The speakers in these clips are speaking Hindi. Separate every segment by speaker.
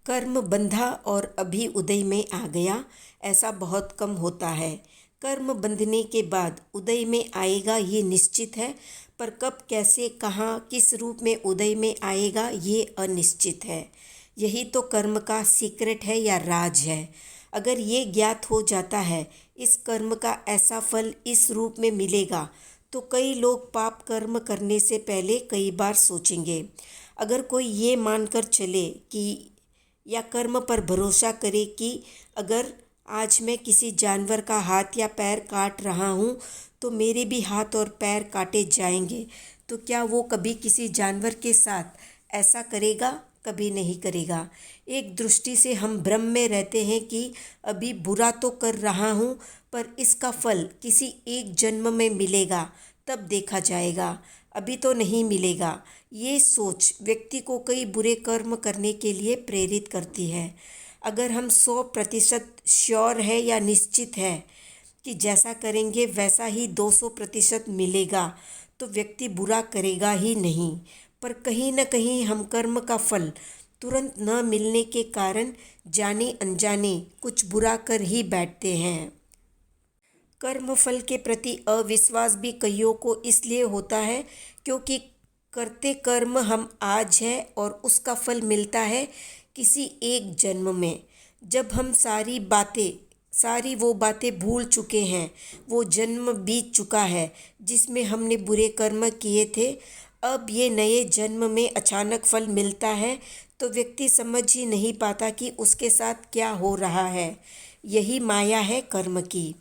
Speaker 1: कर्म बंधा और अभी उदय में आ गया, ऐसा बहुत कम होता है। कर्म बंधने के बाद उदय में आएगा ये निश्चित है, पर कब, कैसे, कहाँ, किस रूप में उदय में आएगा ये अनिश्चित है। यही तो कर्म का सीक्रेट है या राज है। अगर ये ज्ञात हो जाता है इस कर्म का ऐसा फल इस रूप में मिलेगा, तो कई लोग पाप कर्म करने से पहले कई बार सोचेंगे। अगर कोई ये मानकर चले कि या कर्म पर भरोसा करे कि अगर आज मैं किसी जानवर का हाथ या पैर काट रहा हूँ तो मेरे भी हाथ और पैर काटे जाएंगे, तो क्या वो कभी किसी जानवर के साथ ऐसा करेगा? कभी नहीं करेगा। एक दृष्टि से हम भ्रम में रहते हैं कि अभी बुरा तो कर रहा हूँ, पर इसका फल किसी एक जन्म में मिलेगा, तब देखा जाएगा, अभी तो नहीं मिलेगा। ये सोच व्यक्ति को कई बुरे कर्म करने के लिए प्रेरित करती है। अगर हम 100% श्योर है या निश्चित है कि जैसा करेंगे वैसा ही 200% मिलेगा, तो व्यक्ति बुरा करेगा ही नहीं। पर कहीं न कहीं हम कर्म का फल तुरंत न मिलने के कारण जाने अनजाने कुछ बुरा कर ही बैठते हैं। कर्म फल के प्रति अविश्वास भी कईयों को इसलिए होता है क्योंकि करते कर्म हम आज है और उसका फल मिलता है किसी एक जन्म में, जब हम सारी वो बातें भूल चुके हैं। वो जन्म बीत चुका है जिसमें हमने बुरे कर्म किए थे। अब ये नए जन्म में अचानक फल मिलता है तो व्यक्ति समझ ही नहीं पाता कि उसके साथ क्या हो रहा है। यही माया है कर्म की,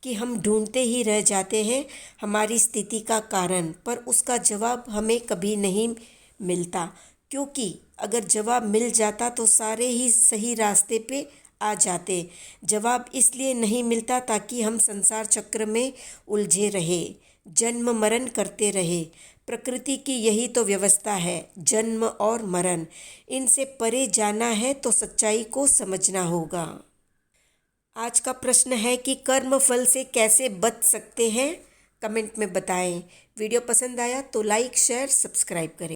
Speaker 1: कि हम ढूंढते ही रह जाते हैं हमारी स्थिति का कारण, पर उसका जवाब हमें कभी नहीं मिलता। क्योंकि अगर जवाब मिल जाता तो सारे ही सही रास्ते पे आ जाते। जवाब इसलिए नहीं मिलता ताकि हम संसार चक्र में उलझे रहे, जन्म मरण करते रहे। प्रकृति की यही तो व्यवस्था है, जन्म और मरण। इनसे परे जाना है तो सच्चाई को समझना होगा। आज का प्रश्न है कि कर्म फल से कैसे बच सकते हैं? कमेंट में बताएं। वीडियो पसंद आया तो लाइक, शेयर, सब्सक्राइब करें।